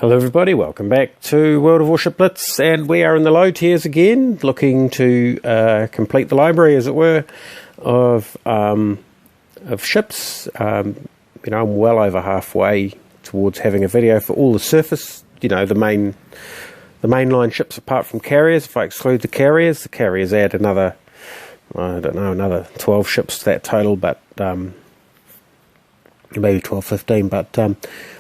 Hello everybody, welcome back to World of Warship Blitz, and we are in the low tiers again, looking to complete the library, as it were, of ships. I'm well over halfway towards having a video for all the surface, the mainline ships apart from carriers. If I exclude the carriers add another, another 12 ships to that total, but maybe 12, 15, but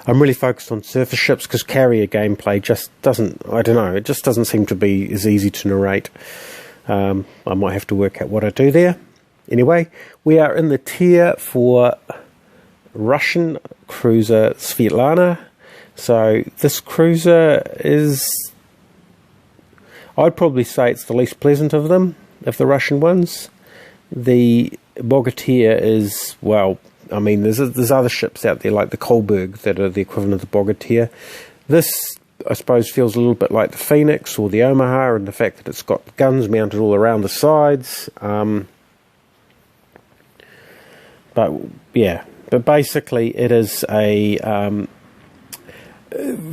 I'm really focused on surface ships because carrier gameplay just doesn't, it just doesn't seem to be as easy to narrate. I might have to work out what I do there. Anyway, we are in the tier for Russian cruiser Svietlana. So this cruiser is, I'd probably say it's the least pleasant of them, of the Russian ones. The Bogatyr is, well, I mean, there's other ships out there like the Kolberg that are the equivalent of the Bogatyr. This, I suppose, feels a little bit like the Phoenix or the Omaha, and the fact that it's got guns mounted all around the sides. But basically it is a,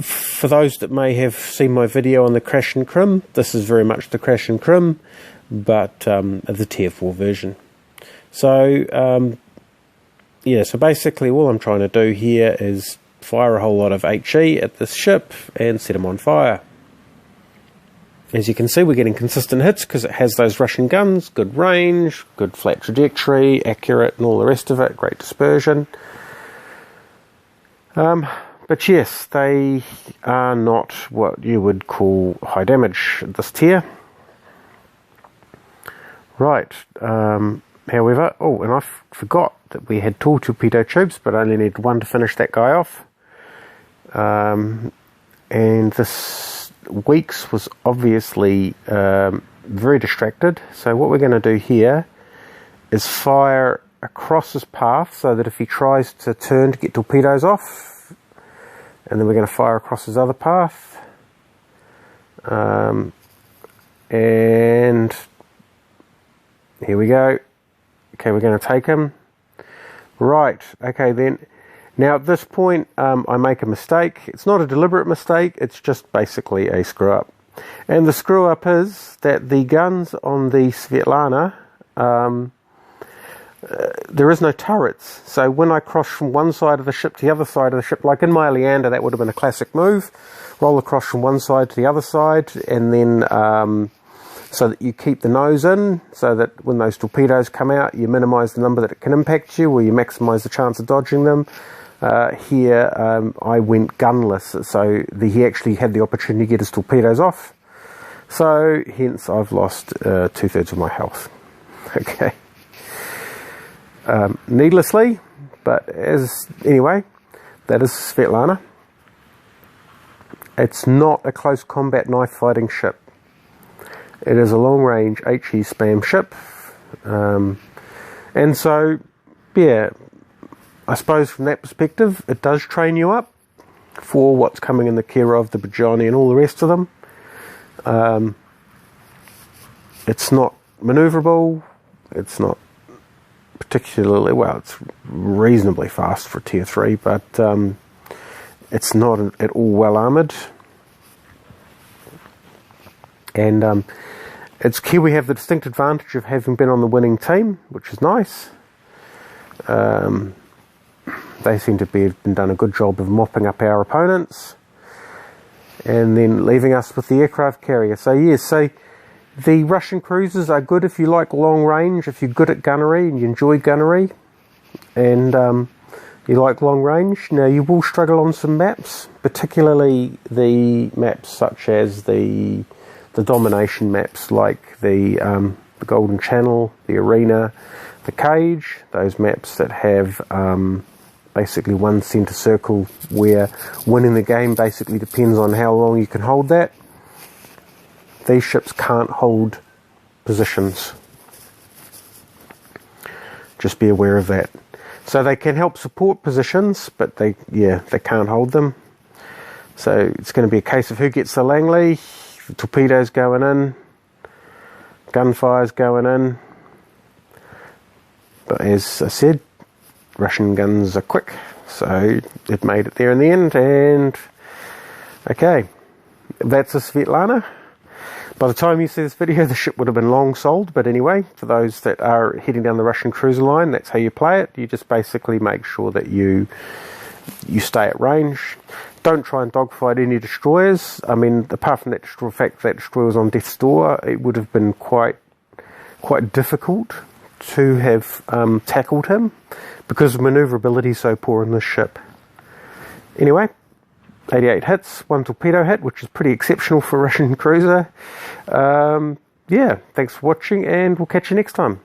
for those that may have seen my video on the Crash and Crim, this is very much the Crash and Crim, but the tier 4 version. So, so basically all I'm trying to do here is fire a whole lot of HE at this ship and set them on fire. As you can see, we're getting consistent hits because it has those Russian guns, good range, good flat trajectory, accurate and all the rest of it, great dispersion. But yes, they are not what you would call high damage at this tier. Right, however, and I forgot that we had 2 torpedo tubes, but I only need 1 to finish that guy off. And this Weeks was obviously very distracted, so what we're going to do here is fire across his path so that if he tries to turn to get torpedoes off, and then we're going to fire across his other path, and here we go. Okay, we're going to take him. Right, okay then. Now at this point I make a mistake. It's not a deliberate mistake, it's just basically a screw up. And the screw up is that the guns on the Svietlana, there is no turrets. So when I cross from one side of the ship to the other side of the ship, like in my Leander, that would have been a classic move. Roll across from one side to the other side, and then so that you keep the nose in, so that when those torpedoes come out, you minimise the number that it can impact you, or you maximise the chance of dodging them. Here, I went gunless, so he actually had the opportunity to get his torpedoes off. So, hence, I've lost 2/3 of my health. Okay. Needlessly, but anyway, that is Svietlana. It's not a close combat knife fighting ship. It is a long-range HE spam ship, and so, yeah, I suppose from that perspective, it does train you up for what's coming in the Kirov, the Bajani, and all the rest of them. It's not manoeuvrable, it's not particularly, well, it's reasonably fast for tier 3, but it's not at all well armoured. And it's here we have the distinct advantage of having been on the winning team, which is nice. They seem to have done a good job of mopping up our opponents and then leaving us with the aircraft carrier. So yes, the Russian cruisers are good if you like long range, if you're good at gunnery and you enjoy gunnery, and you like long range. Now you will struggle on some maps, particularly the maps such as the domination maps like the Golden Channel, the Arena, the Cage, those maps that have basically one centre circle where winning the game basically depends on how long you can hold that. These ships can't hold positions. Just be aware of that. So they can help support positions, but they can't hold them. So it's going to be a case of who gets the Langley. The torpedoes going in, gunfire's going in, but as I said, Russian guns are quick, so it made it there in the end, and Okay, that's a Svietlana. By the time you see this video, the ship would have been long sold, but anyway, for those that are heading down the Russian cruiser line, that's how you play it. You just basically make sure that you stay at range. Don't try and dogfight any destroyers. I mean, apart from that fact that destroyer was on death's door, it would have been quite difficult to have tackled him because maneuverability is so poor in this ship. Anyway, 88 hits, 1 torpedo hit, which is pretty exceptional for a Russian cruiser. Yeah, thanks for watching, and we'll catch you next time.